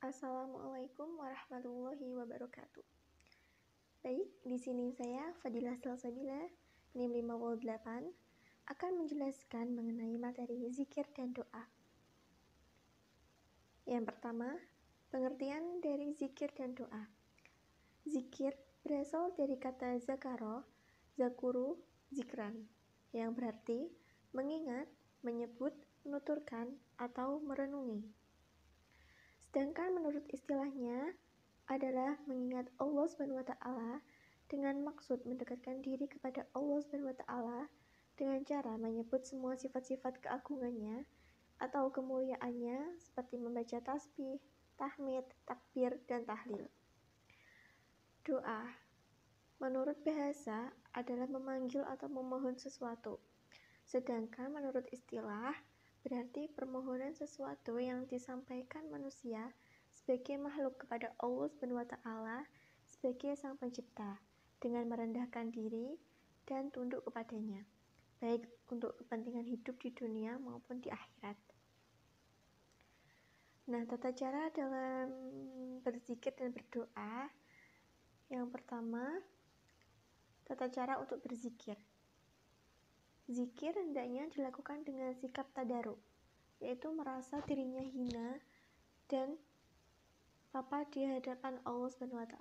Assalamualaikum warahmatullahi wabarakatuh. Baik, di sini saya Fadilah Salsabila, NIM 58, akan menjelaskan mengenai materi zikir dan doa. Yang pertama, pengertian dari zikir dan doa. Zikir berasal dari kata zakaro, zakuru, zikran, yang berarti mengingat, menyebut, menuturkan, atau merenungi. Sedangkan menurut istilahnya adalah mengingat Allah SWT dengan maksud mendekatkan diri kepada Allah SWT dengan cara menyebut semua sifat-sifat keagungannya atau kemuliaannya seperti membaca tasbih, tahmid, takbir, dan tahlil. Doa menurut bahasa adalah memanggil atau memohon sesuatu, sedangkan menurut istilah berarti permohonan sesuatu yang disampaikan manusia sebagai makhluk kepada Allah SWT sebagai sang pencipta dengan merendahkan diri dan tunduk kepadanya, baik untuk kepentingan hidup di dunia maupun di akhirat. Nah, tata cara dalam berzikir dan berdoa. Yang pertama, tata cara untuk berzikir. Zikir hendaknya dilakukan dengan sikap tadaruk, yaitu merasa dirinya hina dan papa di hadapan Allah SWT.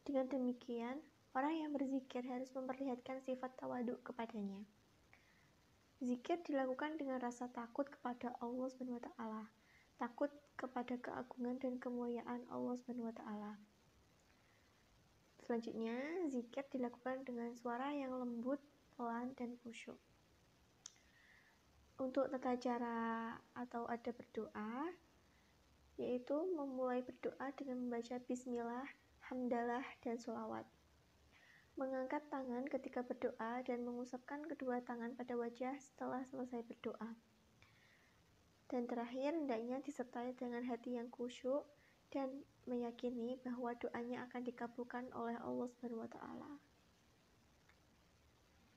Dengan demikian, orang yang berzikir harus memperlihatkan sifat tawaduk kepadanya. Zikir dilakukan dengan rasa takut kepada Allah SWT, takut kepada keagungan dan kemuliaan Allah SWT. Selanjutnya, zikir dilakukan dengan suara yang lembut, pelan, dan khusyuk. Untuk tata cara atau adab berdoa, yaitu memulai berdoa dengan membaca bismillah, hamdalah, dan sholawat. Mengangkat tangan ketika berdoa dan mengusapkan kedua tangan pada wajah setelah selesai berdoa. Dan terakhir, hendaknya disertai dengan hati yang khusyuk dan meyakini bahwa doanya akan dikabulkan oleh Allah SWT.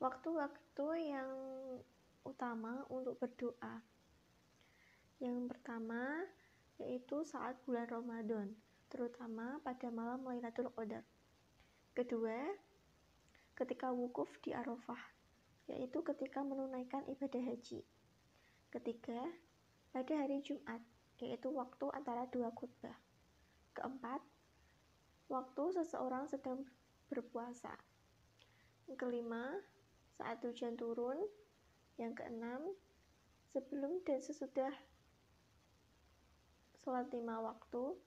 Waktu-waktu yang utama untuk berdoa. Yang pertama, yaitu saat bulan Ramadan, terutama pada malam Lailatul Qadar. Kedua, ketika wukuf di Arafah, yaitu ketika menunaikan ibadah haji. Ketiga, pada hari Jumat, yaitu waktu antara dua khutbah. Keempat, waktu seseorang sedang berpuasa. Yang kelima, saat hujan turun. Yang keenam, sebelum dan sesudah sholat 5 waktu.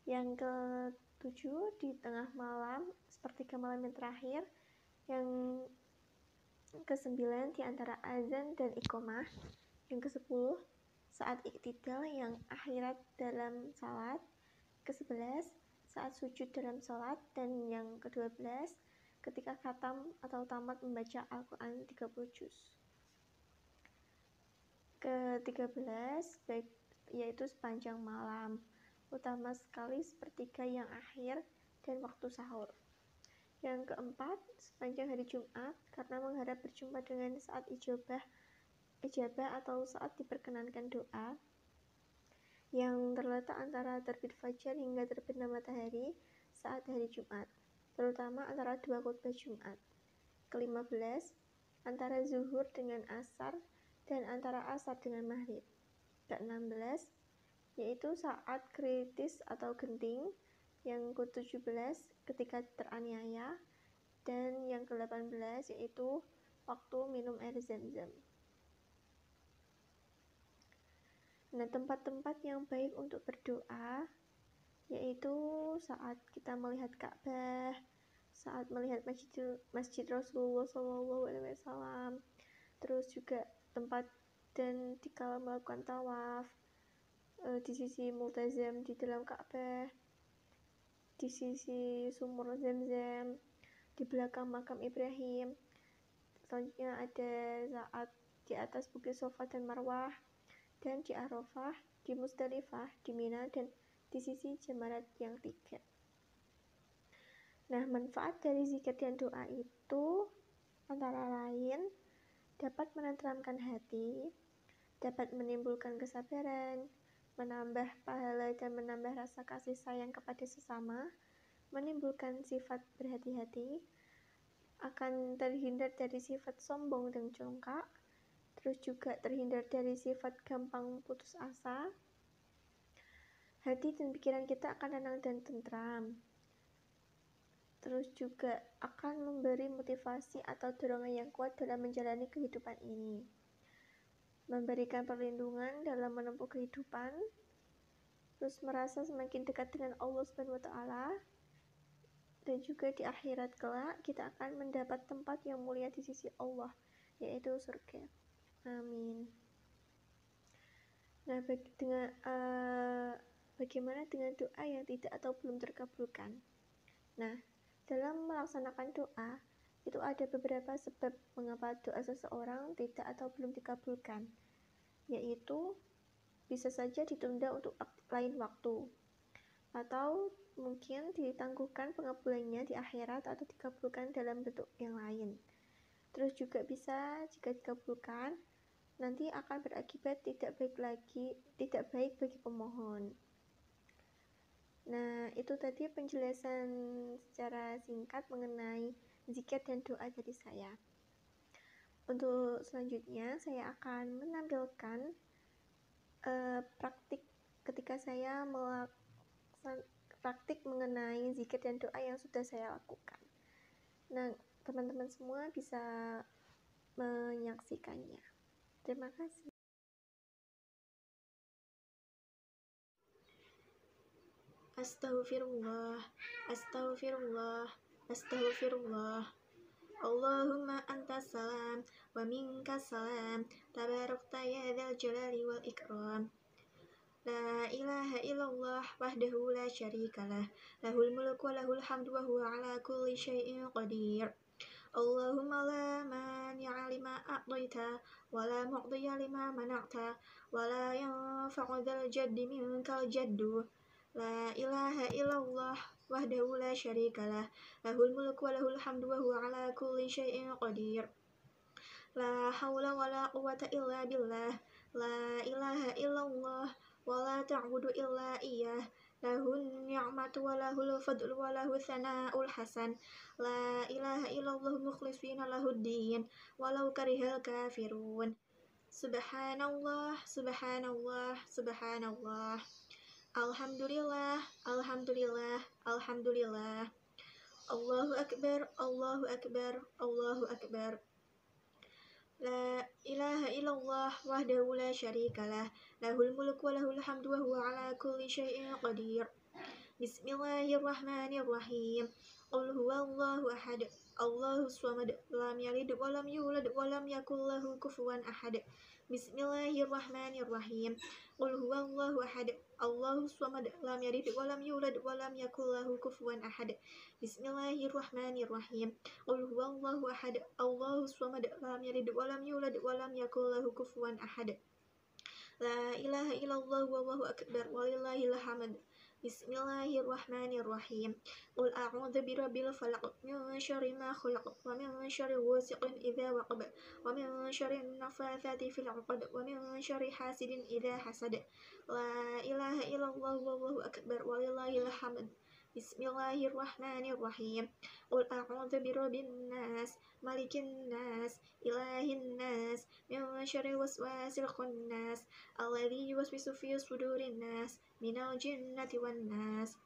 Yang ketujuh, di tengah malam, sepertiga malam yang terakhir. Yang kesembilan, di antara azan dan iqomah. Yang ke-10, saat iktidal yang akhirat dalam salat. Ke-11, saat sujud dalam salat. Dan yang ke-12, ketika khatam atau tamat membaca Al-Quran 30 juz. Ke-13, yaitu sepanjang malam, utama sekali sepertiga yang akhir dan waktu sahur. Yang keempat, sepanjang hari Jumat, karena mengharap berjumpa dengan saat ijabah atau saat diperkenankan doa, yang terletak antara terbit fajar hingga terbitnya matahari saat hari Jumat, terutama antara dua khutbah Jumat. Ke-15, antara zuhur dengan asar dan antara asar dengan maghrib. Ke-16, yaitu saat kritis atau genting. Yang ke-17, ketika teraniaya. Dan yang ke-18, yaitu waktu minum air zam-zam. Nah, tempat-tempat yang baik untuk berdoa yaitu saat kita melihat Ka'bah, saat melihat masjid Rasulullah SAW, terus juga tempat dan dikala melakukan tawaf, di sisi multazam di dalam Ka'bah, di sisi sumur Zam-Zam, di belakang makam Ibrahim. Selanjutnya ada saat di atas bukit Safa dan Marwah, dan di Arafah, di Musdalifah, di Mina, dan di sisi Jamarat yang 3. Nah, manfaat dari zikir dan doa itu antara lain dapat menenteramkan hati, dapat menimbulkan kesabaran, menambah pahala dan menambah rasa kasih sayang kepada sesama, menimbulkan sifat berhati-hati, akan terhindar dari sifat sombong dan congkak, terus juga terhindar dari sifat gampang putus asa. Hati dan pikiran kita akan tenang dan tentram. Terus juga akan memberi motivasi atau dorongan yang kuat dalam menjalani kehidupan ini. Memberikan perlindungan dalam menempuh kehidupan. Terus merasa semakin dekat dengan Allah Subhanahu wa Ta'ala. Dan juga di akhirat kelak kita akan mendapat tempat yang mulia di sisi Allah, yaitu surga. Amin. Nah, bagaimana dengan doa yang tidak atau belum terkabulkan? Nah, dalam melaksanakan doa, itu ada beberapa sebab mengapa doa seseorang tidak atau belum dikabulkan, yaitu bisa saja ditunda untuk lain waktu, atau mungkin ditangguhkan pengabulannya di akhirat atau dikabulkan dalam bentuk yang lain. Terus juga bisa jika dikabulkan, nanti akan berakibat tidak baik bagi pemohon. Nah, itu tadi penjelasan secara singkat mengenai zikir dan doa dari saya. Untuk selanjutnya, saya akan menampilkan praktik ketika saya praktik mengenai zikir dan doa yang sudah saya lakukan. Nah, teman-teman semua bisa menyaksikannya. Terima kasih. Astaghfirullah, astaghfirullah, astaghfirullah. Allahumma antas salam wa minkas salam, tabarakta ya dzal jalali wal ikram. La ilaha illallah wahdahu la syarikalah, lahul mulku wa lahul hamdu wa huwa ala kulli syai'in qadir. Allahumma la mani'a lima a'taita wa la mu'tiya lima mana'ta wa la yanfa'u dzal jaddi minkal jaddu. La ilaha illallah wahdahu la syarikalah, lahul mulku wa lahul hamdu wa huwa ala kulli syai'in qadir. La hawla wa la quwwata illa billah. La ilaha illallah wa la ta'budu illa iyyah. Lahun ni'matu wa lahul fadlu wa lahu thana'ul hasan. La ilaha illallah mukhlishina lahuddin walau karihal kafirun. Subhanallah, subhanallah, subhanallah. Alhamdulillah, alhamdulillah, alhamdulillah. Allahu akbar, Allahu akbar, Allahu akbar. La ilaha illallah wahdahu la syarikalah, lahul mulku wa lahul hamdu wa huwa ala kulli syai'in qadir. Bismillahirrahmanirrahim. Qul huwallahu ahad, Allahus samad, lam yalid wa lam yulad wa lam yakul lahu kufuwan ahad. Bismillahirrahmanirrahim. Qul huwallahu ahad, Allahus samad, lam yalid wa lam yulad wa lam yakul lahu kufuwan ahad. Bismillahirrahmanirrahim. Qul huwallahu ahad, Allahus samad, lam yalid wa lam yulad wa lam yakul lahu kufuwan ahad. La ilaha illallah wallahu akbar walillahil hamd. Bismillahirrahmanirrahim. Qul a'udzu birabbil falaq, min syarri ma khalaq, wa min syarri ghasiqin idza waqab, wa min syarri nafatsati fil 'uqad, wa min syarri hasidin idza hasad. La ilaha illallah wallahu akbar walillahil hamd. Bismillahirrahmanirrahim. Qul a'udzu birabbin nas, malikin nas, ilahin nas, min syarri waswasil khannas, alladzi yuwaswisu fi sudurin nas, minal jinnati wan nas.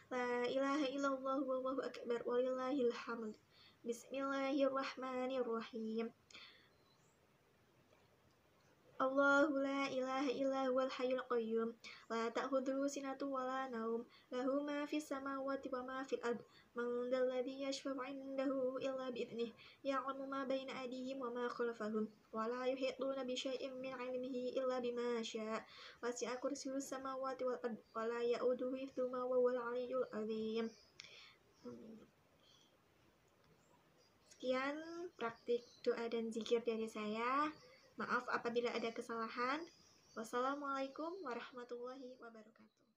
La ilaha illallah wallahu akbar walillahil hamd. Bismillahirrahmanirrahim. Allahu la ilaha illa huwal hayyul qayyum, la ta'khudhuhu sinatun wa la nawm, lahu ma fis samawati wa ma fil ard. Man dzal ladzi yashfa'u 'indahu illa bi'idhnihi, ya'lamu ma bayna aydihim wa ma khalfahum, wa la yuhituna bi syai'in min 'ilmihi illa bima syaa'. Wasi'a kursiyyuhus samawati wal ard, wa la ya'uduhu hifdhuhuma wa huwal 'aliyyul 'azim. Sekian praktik doa dan zikir dari saya. Maaf apabila ada kesalahan. Wassalamualaikum warahmatullahi wabarakatuh.